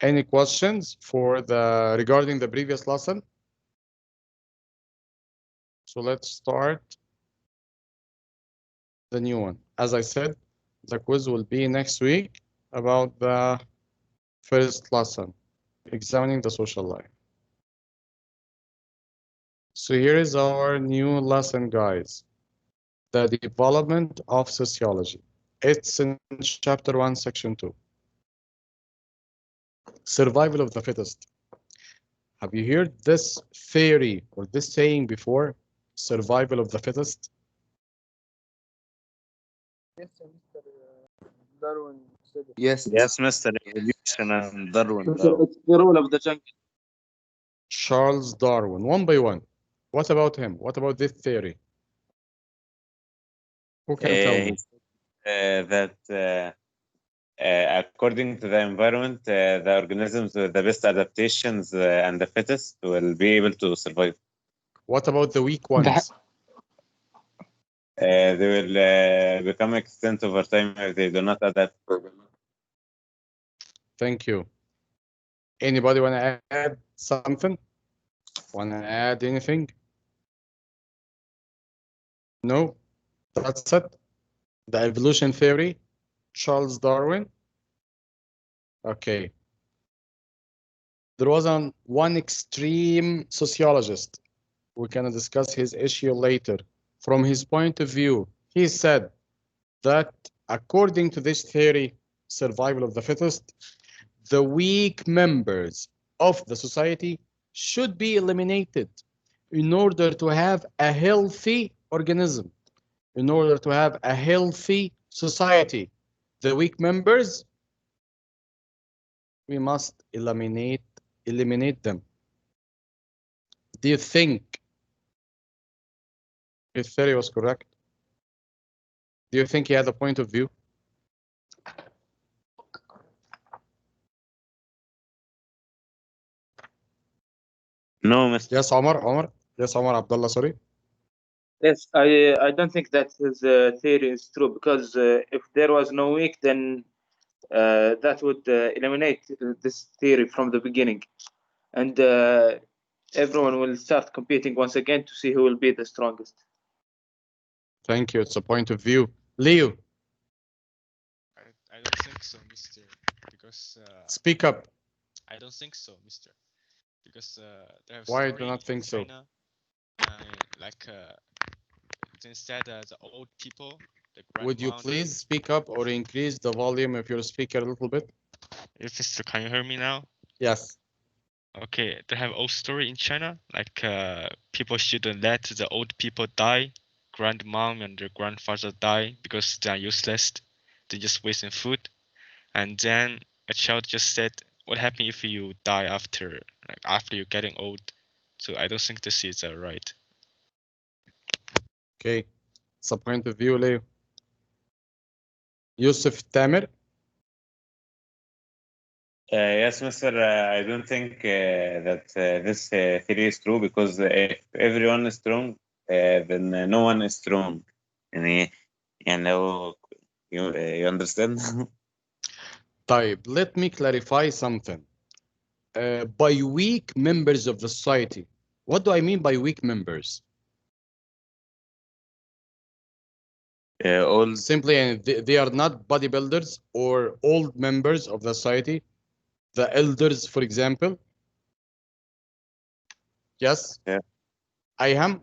Any questions for regarding the previous lesson? So let's start the new one. As I said, the quiz will be next week about the first lesson, examining the social life. So here is our new lesson, guys. The development of sociology. It's in chapter 1, section 2. Survival of the fittest. Have you heard this theory or this saying before? Survival of the fittest? Yes, Mr. Darwin said it. Yes. Yes, Mr. Evolution and Darwin. It's the rule of the jungle. Charles Darwin, one by one. What about him? What about this theory? Who can tell me? That according to the environment, the organisms with the best adaptations and the fittest will be able to survive. What about the weak ones? They will become extinct over time if they do not adapt. Thank you. Anybody want to add something? Want to add anything? No? That's it? The evolution theory? Charles Darwin? Okay. There was one extreme sociologist. We can discuss his issue later. From his point of view, he said that according to this theory, survival of the fittest, the weak members of the society should be eliminated in order to have a healthy organism, in order to have a healthy society. The weak members, we must eliminate them. Do you think his theory was correct? Do you think he had a point of view? No, Mr. Yes, Omar. Yes, Omar Abdullah, sorry. Yes, I don't think that his theory is true, because if there was no weak, then that would eliminate this theory from the beginning, and everyone will start competing once again to see who will be the strongest. Thank you. It's a point of view. Leo, I don't think so, Mister. Because speak up. I don't think so, Mister. Because there have Why do story not think in so? China, like instead the old people, the Would you grandma. please speak up or increase the volume of your speaker a little bit? If Mister, can you hear me now? Yes. Okay, they have old story in China, like people shouldn't let the old people die, grandmom and their grandfather die because they are useless, they're just wasting food. And then a child just said, what happens if you die after you're getting old? So I don't think this is right. Okay. It's a point of view, Leo. Yusuf Tamer? Yes, Mr. I don't think that this theory is true, because if everyone is strong, then no one is strong. And you understand? طيب, let me clarify something. By weak members of the society, what do I mean by weak members? All Simply, they are not bodybuilders or old members of the society. The elders, for example. Yes? Yeah. I am.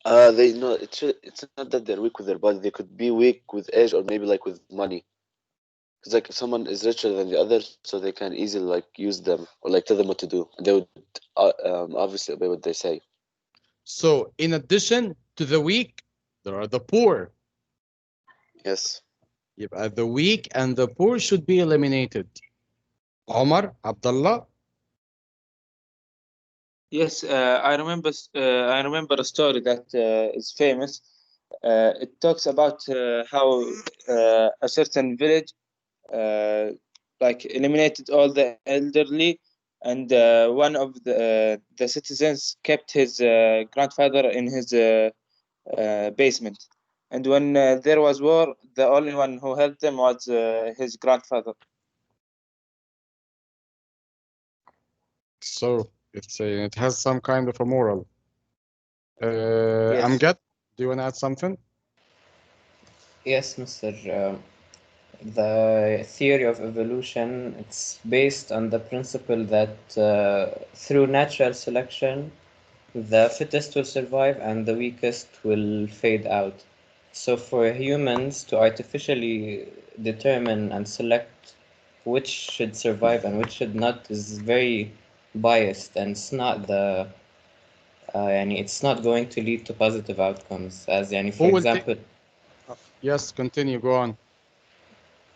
They no, it's not that they're weak with their body. They could be weak with age, or maybe like with money. Because like if someone is richer than the others, so they can easily like use them or like tell them what to do. They would obviously obey what they say. So, in addition to the weak, there are the poor. Yes. The weak and the poor should be eliminated. Omar, Abdullah? Yes, I remember a story that is famous. It talks about how a certain village like eliminated all the elderly, and one of the citizens kept his grandfather in his basement. And when there was war, the only one who helped them was his grandfather. So it has some kind of a moral. Yes. Amgad, do you want to add something? Yes, Mr. The theory of evolution, it's based on the principle that through natural selection, the fittest will survive and the weakest will fade out. So for humans to artificially determine and select which should survive and which should not is very biased, and it's not the يعني it's not going to lead to positive outcomes, as يعني for Who will take? example Yes, continue. Go on.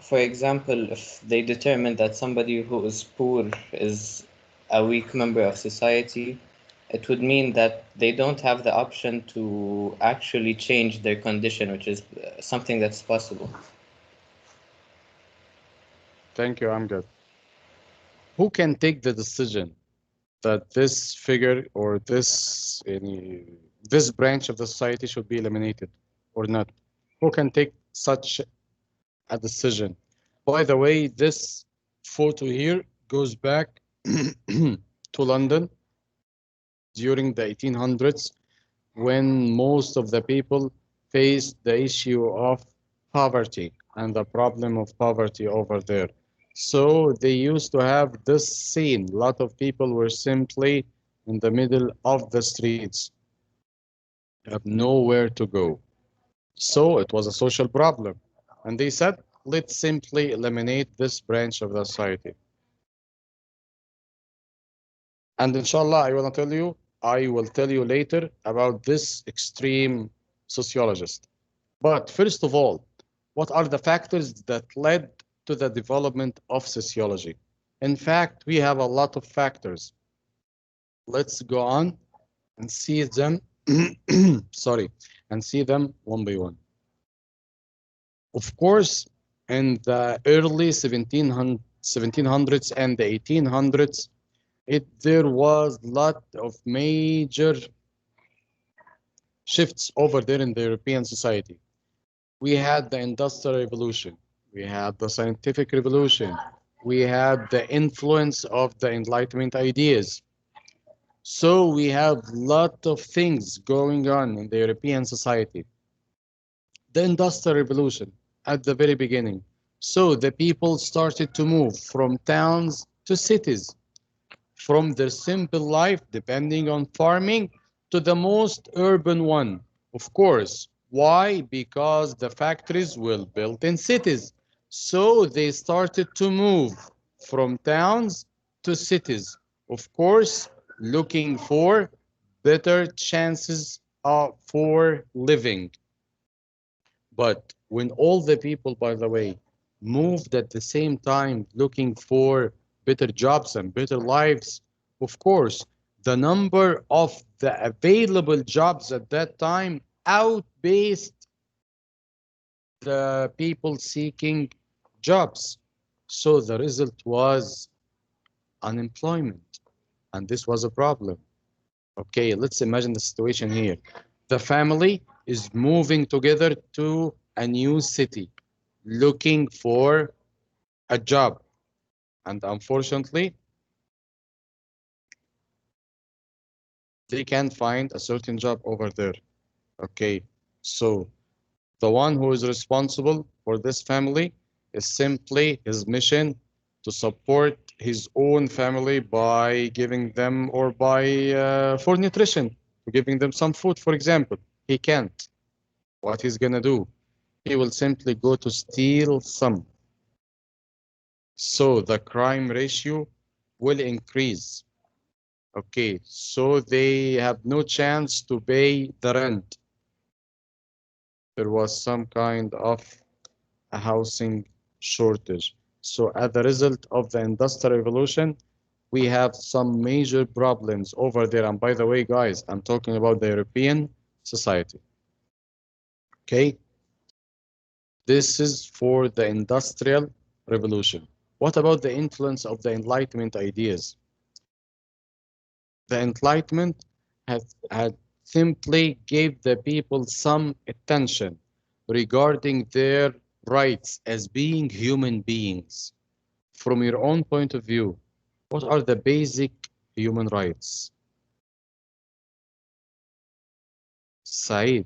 for example, if they determine that somebody who is poor is a weak member of society, it would mean that they don't have the option to actually change their condition, which is something that's possible. Thank you, Amgad. Who can take the decision that this figure or this branch of the society should be eliminated or not? Who can take such a decision? By the way, this photo here goes back to London during the 1800s, when most of the people faced the issue of poverty and the problem of poverty over there. So they used to have this scene. A lot of people were simply in the middle of the streets, have nowhere to go. So it was a social problem. And they said, let's simply eliminate this branch of the society. And inshallah, I will tell you later about this extreme sociologist. But first of all, what are the factors that led to the development of sociology? In fact, we have a lot of factors. Let's go on and see them, sorry, and see them one by one. Of course, in the early 1700s and the 1800s, there was a lot of major shifts over there in the European society. We had the Industrial Revolution, we had the Scientific Revolution, we had the influence of the Enlightenment ideas. So we have a lot of things going on in the European society. The Industrial Revolution at the very beginning. So the people started to move from towns to cities, from their simple life, depending on farming, to the most urban one. Of course. Why? Because the factories were built in cities. So they started to move from towns to cities. Of course, looking for better chances for living. But when all the people, by the way, moved at the same time looking for better jobs and better lives, of course, the number of the available jobs at that time outpaced the people seeking jobs. So the result was unemployment. And this was a problem. Okay, let's imagine the situation here. The family is moving together to a new city, looking for a job. And unfortunately, they can't find a certain job over there. Okay, so the one who is responsible for this family is simply his mission to support his own family by giving them or by for nutrition, giving them some food, for example. He can't. What he's gonna do? He will simply go to steal some. So the crime ratio will increase. Okay, so they have no chance to pay the rent. There was some kind of a housing shortage. So as a result of the Industrial Revolution, we have some major problems over there. And by the way, guys, I'm talking about the European society. Okay, this is for the Industrial Revolution. What about the influence of the Enlightenment ideas? The Enlightenment had simply gave the people some attention regarding their rights as being human beings. From your own point of view, what are the basic human rights? Said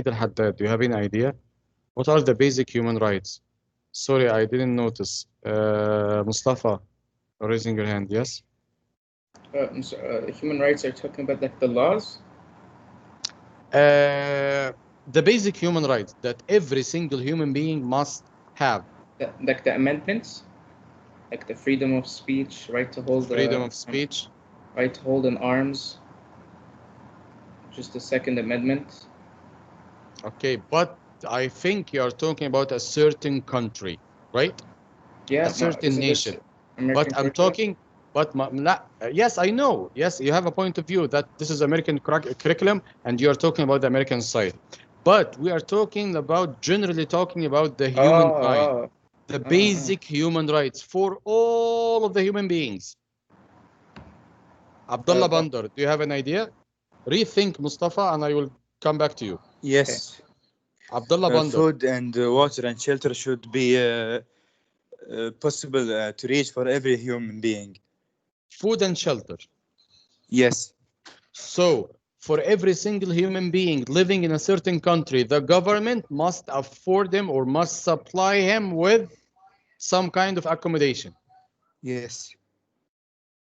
Al-Haddad, do you have any idea? What are the basic human rights? Sorry, I didn't notice. Mustafa, raising your hand, yes? Human rights are talking about like the laws. The basic human rights that every single human being must have. Like the amendments, like the freedom of speech, right to hold Freedom of speech. right to hold in arms, just the Second Amendment. Okay, but I think you are talking about a certain country, right? Yeah, A certain isn't this nation. American But I'm curriculum? talking, but yes, I know. Yes, you have a point of view that this is American curriculum and you're talking about the American side. But we are talking about, generally talking about the humankind, the basic human rights for all of the human beings. Abdullah Bandar, do you have an idea? Rethink, Mustafa, and I will come back to you. Yes. Abdullah Bandar. Food and water and shelter should be possible to reach for every human being. Food and shelter. Yes. So, for every single human being living in a certain country, the government must afford him or must supply him with some kind of accommodation. Yes.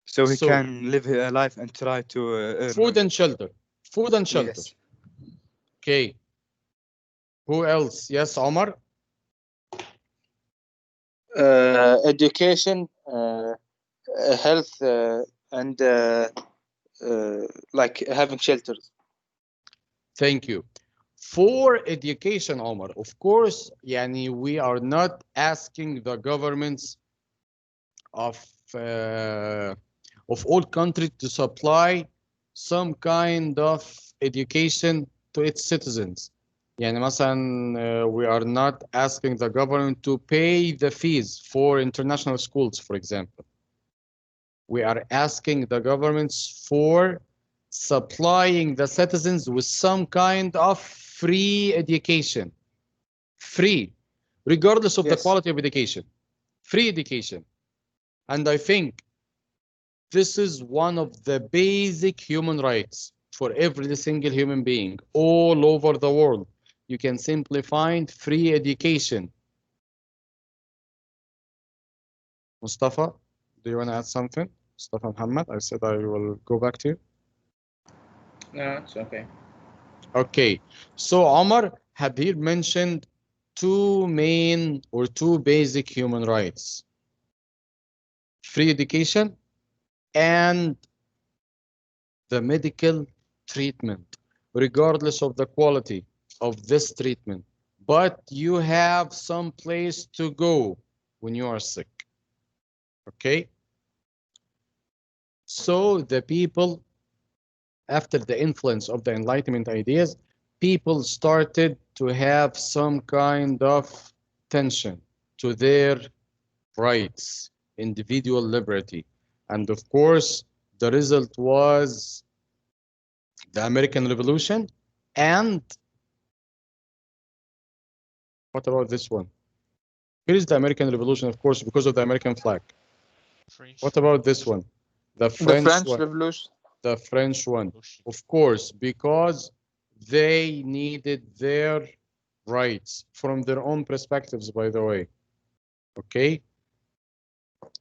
So he can live a life and try to earn food and shelter. Food and shelter. Yes. Okay. Who else? Yes, Omar? Education, health, and like having shelters. Thank you. For education, Omar, of course, yani we are not asking the governments of all countries to supply some kind of education to its citizens. يعني مثلا, we are not asking the government to pay the fees for international schools, for example. We are asking the governments for supplying the citizens with some kind of free education. Free, regardless of the quality of education. Free education. And I think this is one of the basic human rights for every single human being all over the world. You can simply find free education. Mustafa, do you want to add something? Mustafa Muhammad, I said I will go back to you. No, it's okay. Okay, so Omar Habib mentioned two main or two basic human rights. Free education and the medical treatment, regardless of the quality of this treatment. But you have some place to go when you are sick. Okay? So the people, after the influence of the Enlightenment ideas, people started to have some kind of tension to their rights, individual liberty. And of course, the result was the American Revolution. And what about this one? Here is the American Revolution, of course, because of the American flag. French. What about this one? The French one. Revolution. The French one, of course, because they needed their rights from their own perspectives, by the way. Okay?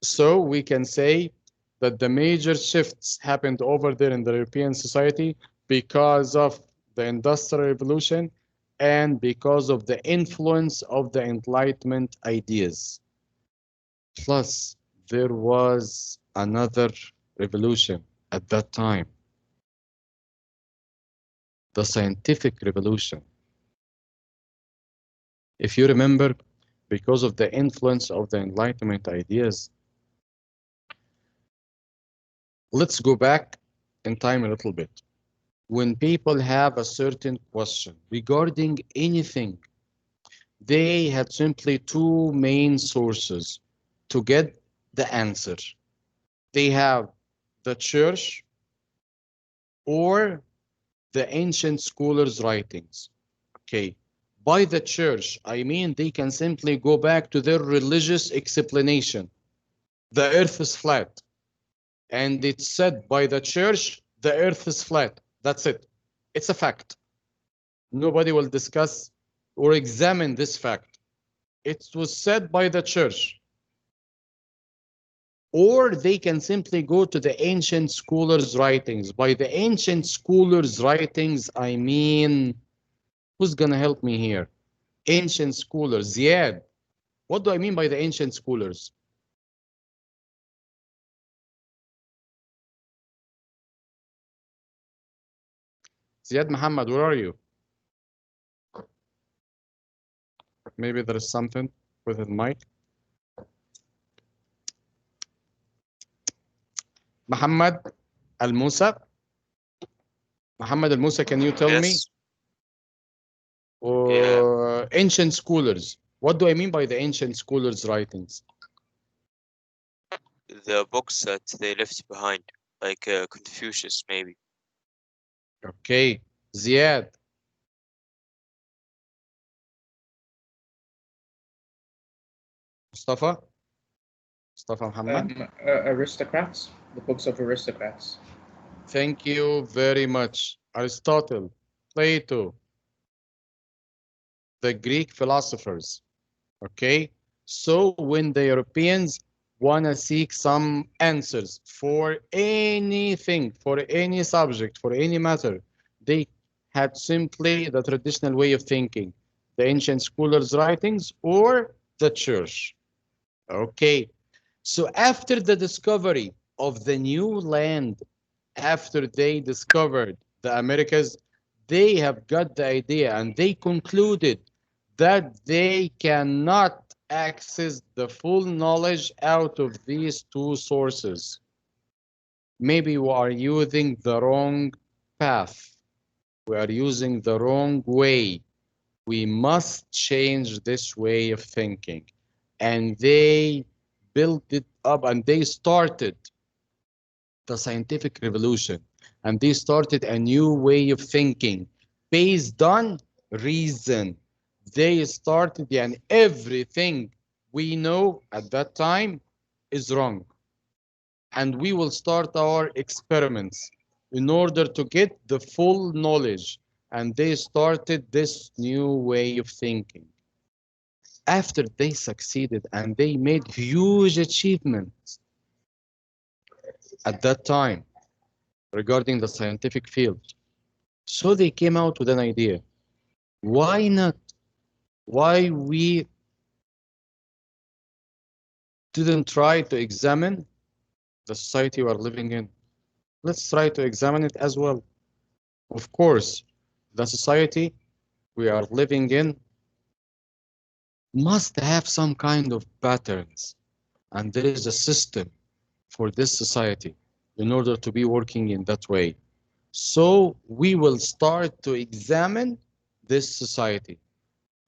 So we can say that the major shifts happened over there in the European society because of the Industrial Revolution and because of the influence of the Enlightenment ideas. Plus, there was another revolution at that time, the scientific revolution. If you remember, because of the influence of the Enlightenment ideas, let's go back in time a little bit. When people have a certain question regarding anything, they had simply two main sources to get the answer. They have the church or the ancient scholars' writings. Okay, by the church, I mean they can simply go back to their religious explanation. The earth is flat. and it's said by the church the earth is flat. That's it. It's a fact. Nobody will discuss or examine this fact. It was said by the church. Or they can simply go to the ancient scholars' writings. By the ancient scholars' writings, I mean, who's gonna help me here? Ancient scholars. Ziad, what do I mean by the ancient scholars? Ziad Muhammad, where are you? Maybe there is something with his mic. Muhammad Al-Musa. Muhammad Al-Musa, can you tell me? Ancient scholars. What do I mean by the ancient scholars' writings? The books that they left behind, like Confucius, maybe. Okay. Ziad. Mustafa? Mustafa Muhammad? Aristocrats, the books of aristocrats. Thank you very much. Aristotle, Plato, the Greek philosophers. Okay? So when the Europeans want to seek some answers for anything, for any subject, for any matter, they had simply the traditional way of thinking, the ancient scholars' writings or the church. Okay. So after the discovery of the new land, after they discovered the Americas, they have got the idea and they concluded that they cannot access the full knowledge out of these two sources. Maybe we are using the wrong path. We are using the wrong way. We must change this way of thinking. And they built it up and they started the scientific revolution. And they started a new way of thinking based on reason. They started, and everything we know at that time is wrong. And we will start our experiments in order to get the full knowledge. And they started this new way of thinking. After they succeeded and they made huge achievements at that time regarding the scientific field. So they came out with an idea. Why not? Why we didn't try to examine the society we are living in? Let's try to examine it as well. Of course, the society we are living in must have some kind of patterns, and there is a system for this society in order to be working in that way. So we will start to examine this society.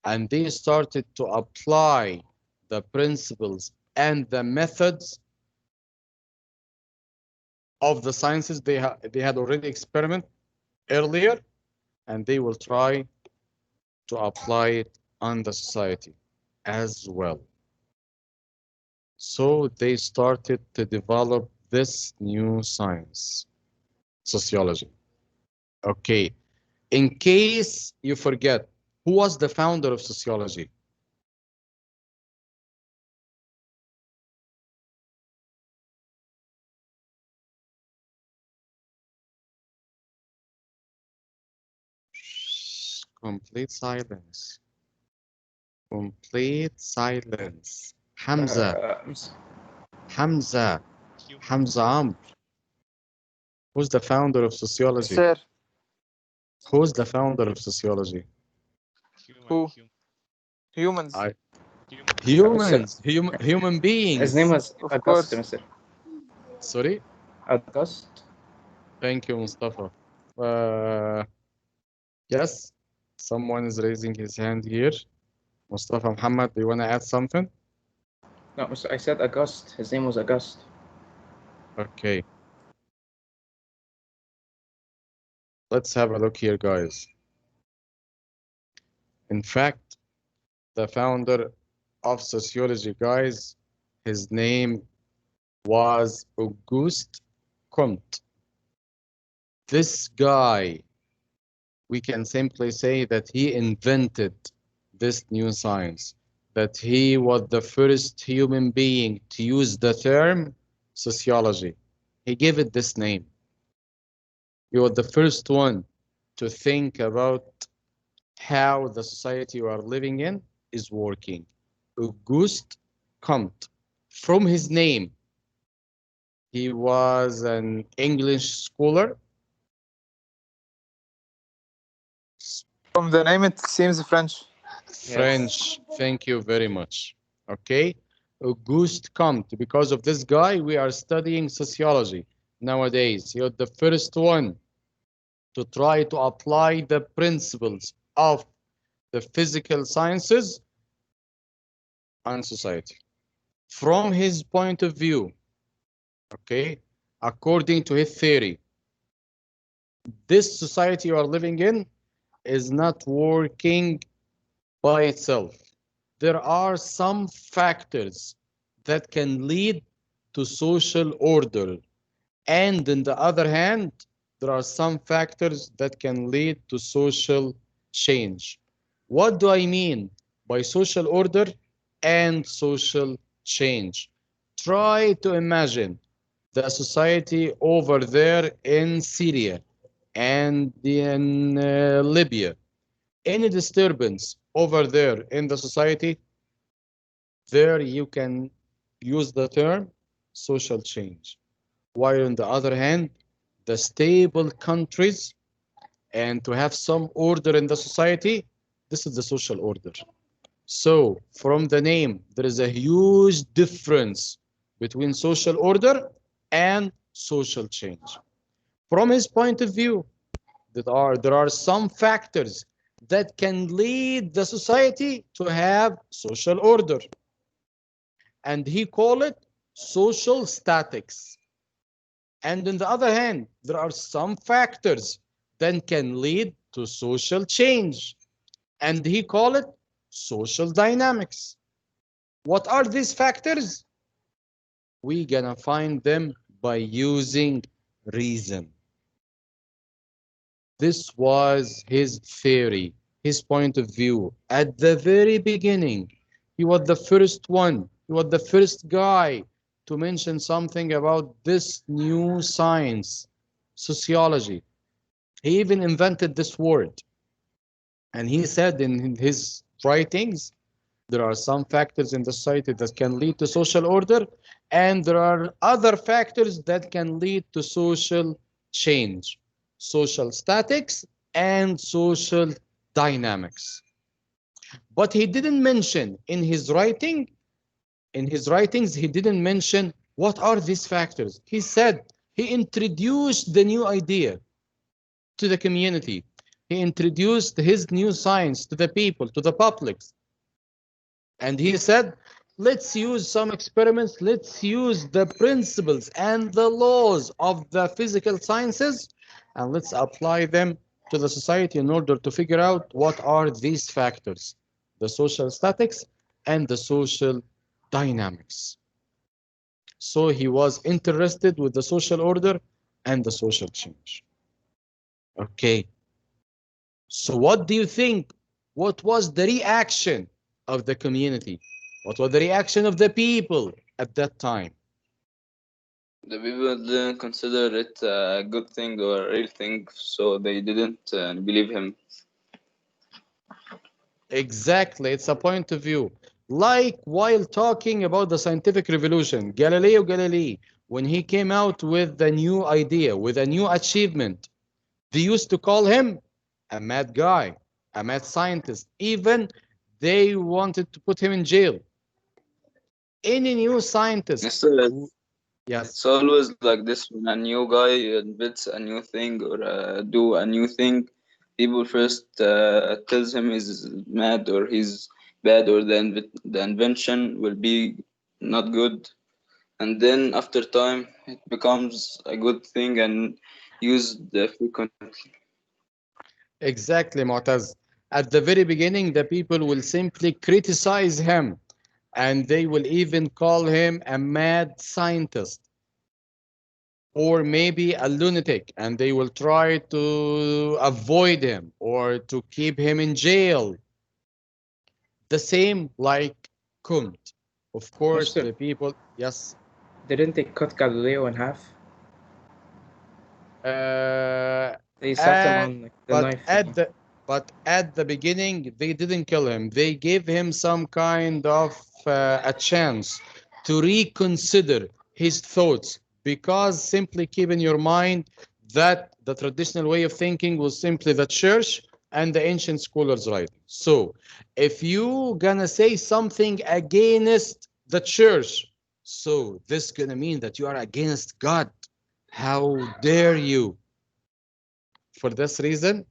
And they started to apply the principles and the methods of the sciences they had already experimented earlier, and they will try to apply it on the society as well. So they started to develop this new science, sociology. Okay, in case you forget, who was the founder of sociology? Complete silence. Complete silence. Hamza. Hamza. Hamza Amr. Who's the founder of sociology? Sir, Who's the founder of sociology? who? Humans. Humans. Human beings. His name was Of August, course. Mr. Sorry? August. Thank you, Mustafa. Yes, someone is raising his hand here. Mustafa Muhammad, do you want to add something? No, I said August. His name was August. Okay. Let's have a look here, guys. In fact, the founder of sociology, guys, his name was Auguste kommt. This guy, we can simply say that he invented this new science, that he was the first human being to use the term sociology. He gave it this name. He was the first one to think about how the society you are living in is working. August Comte. From his name, he was an English scholar. From the name, it seems French. French, thank you very much. Okay, Auguste Comte. Because of this guy, we are studying sociology nowadays. He was the first one to try to apply the principles of the physical sciences on society. From his point of view, okay, according to his theory, this society you are living in is not working by itself. There are some factors that can lead to social order. And on the other hand, there are some factors that can lead to social change. What do I mean by social order and social change? Try to imagine the society over there in Syria and in Libya. Any disturbance over there in the society, there you can use the term social change. While on the other hand, the stable countries and to have some order in the society, this is the social order. So from the name, there is a huge difference between social order and social change. From his point of view, there are some factors that can lead the society to have social order. And he called it social statics. And on the other hand, there are some factors that can lead to social change. And he called it social dynamics. What are these factors? We're gonna find them by using reason. This was his theory, his point of view. At the very beginning, he was the first one, he was the first guy to mention something about this new science, sociology. He even invented this word. And he said in his writings, there are some factors in the society that can lead to social order, and there are other factors that can lead to social change, social statics, and social dynamics. But he didn't mention in his writings, he didn't mention what are these factors. He said he introduced the new idea to the community. He introduced his new science to the people, to the public. And he said, let's use some experiments. Let's use the principles and the laws of the physical sciences, and let's apply them to the society in order to figure out what are these factors, the social statics and the social dynamics. So he was interested with the social order and the social change. Okay. So what do you think? What was the reaction of the community? What was the reaction of the people at that time? The people didn't consider it a good thing or a real thing, so they didn't believe him. Exactly, it's a point of view. Like while talking about the scientific revolution, Galileo Galilei, when he came out with a new idea, with a new achievement, they used to call him a mad guy, a mad scientist. Even they wanted to put him in jail. Any new scientist. Yes. It's always like this when a new guy invents a new thing or do a new thing. People first tells him he's mad or he's bad or the invention will be not good, and then after time it becomes a good thing and used frequently. Exactly, Mu'taz. At the very beginning, the people will simply criticize him and they will even call him a mad scientist. or maybe a lunatic, and they will try to avoid him or to keep him in jail. The same like Kunt. Of course, Mister, the people, yes. didn't they cut Galileo in half? They sat him on like, the But knife at thingy. the beginning, they didn't kill him. They gave him some kind of a chance to reconsider his thoughts, because simply keep in your mind that the traditional way of thinking was simply the church and the ancient scholars writing. So if you gonna say something against the church, so this gonna mean that you are against God. How dare you? For this reason,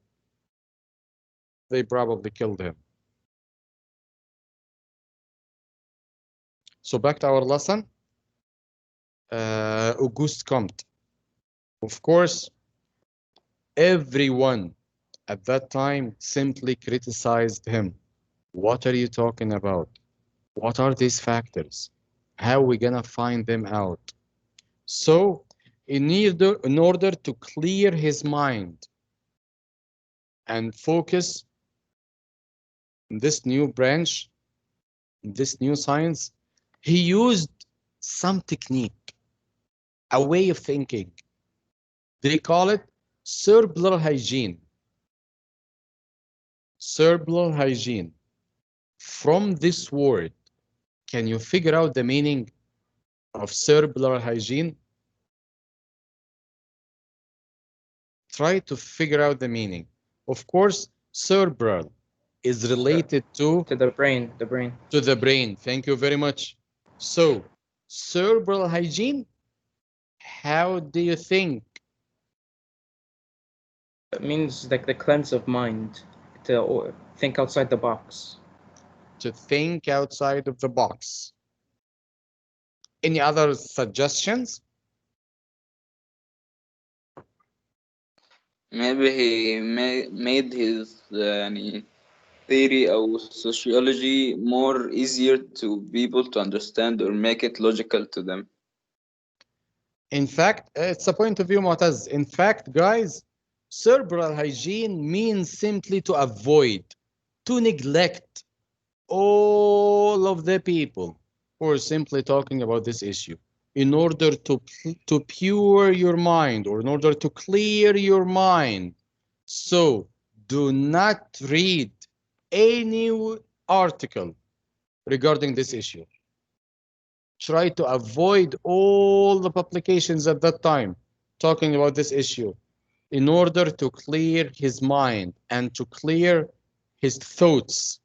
they probably killed him. So back to our lesson. Auguste Comte. Of course, everyone at that time simply criticized him. What are you talking about? What are these factors? How are we gonna find them out? So, in order to clear his mind and focus in this new branch, in this new science, he used some technique, a way of thinking. They call it cerebral hygiene. Cerebral hygiene. From this word, can you figure out the meaning of cerebral hygiene? Try to figure out the meaning. Of course, cerebral is related to the brain. The brain. To the brain. Thank you very much. So, cerebral hygiene, how do you think? It means like the cleanse of mind, to think outside the box. To think outside of the box. Any other suggestions? Maybe he made his theory or sociology more easier to people to understand or make it logical to them. In fact, it's a point of view, Mu'taz. In fact, guys, cerebral hygiene means simply to avoid, to neglect all of the people who are simply talking about this issue in order to pure your mind, or in order to clear your mind. So do not read any article regarding this issue. Try to avoid all the publications at that time talking about this issue in order to clear his mind and to clear his thoughts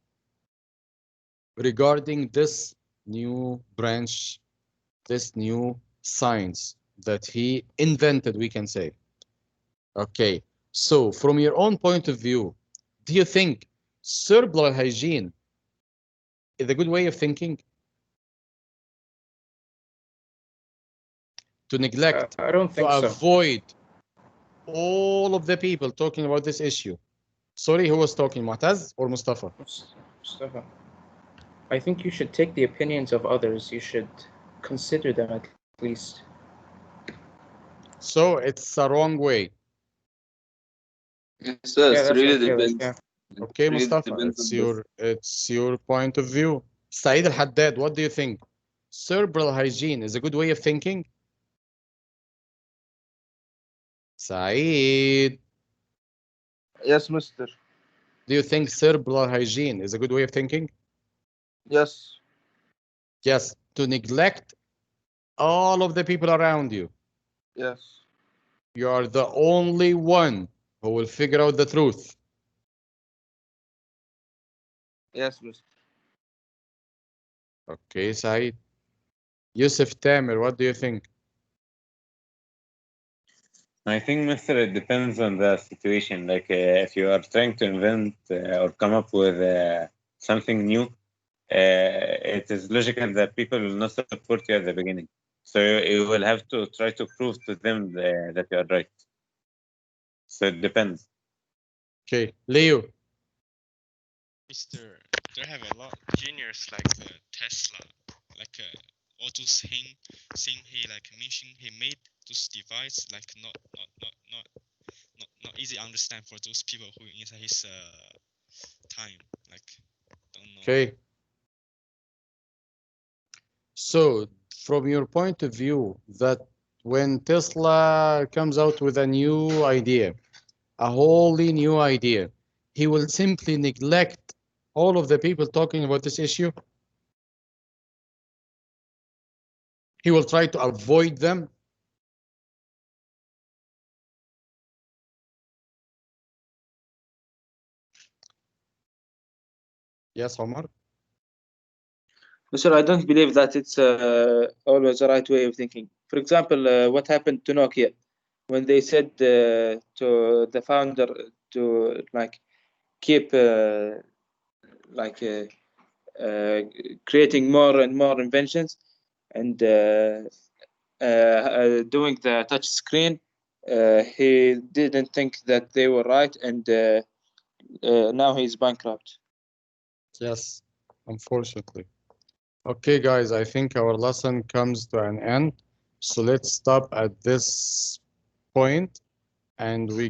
regarding this new branch, this new science that he invented, we can say. Okay, so from your own point of view, do you think cerebral hygiene is a good way of thinking? To neglect, I don't think to so. avoid all of the people talking about this issue. Sorry, who was talking, Mu'taz or Mustafa? Mustafa. I think you should take the opinions of others. You should consider them at least. So it's a wrong way. So Yeah, it that's what I really feel like, depends. yeah. Okay, It really Mustafa, depends it's on this. your point of view. Saeed Al-Haddad, what do you think? Cerebral hygiene is a good way of thinking? Saeed, Yes, mister. do you think cerebral hygiene is a good way of thinking? Yes. Yes, to neglect all of the people around you. Yes. You are the only one who will figure out the truth. Yes, mister. Okay, Saeed. Yusuf Tamer, what do you think? I think, Mister, it depends on the situation. Like, if you are trying to invent or come up with something new, it is logical that people will not support you at the beginning. So you will have to try to prove to them that you are right. So it depends. Okay, Leo. Mr. There have a lot of genius like Tesla, like all those thing he like mentioned he made those devices like not easy to understand for those people who in his time, like don't know. Okay. So from your point of view, that when Tesla comes out with a new idea, a wholly new idea, he will simply neglect all of the people talking about this issue? He will try to avoid them? Yes, Omar? Sir, I don't believe that it's always the right way of thinking. For example, what happened to Nokia when they said to the founder to like keep like creating more and more inventions and doing the touch screen. He didn't think that they were right, and now he's bankrupt. Yes, unfortunately. Okay, guys, I think our lesson comes to an end. So let's stop at this point and we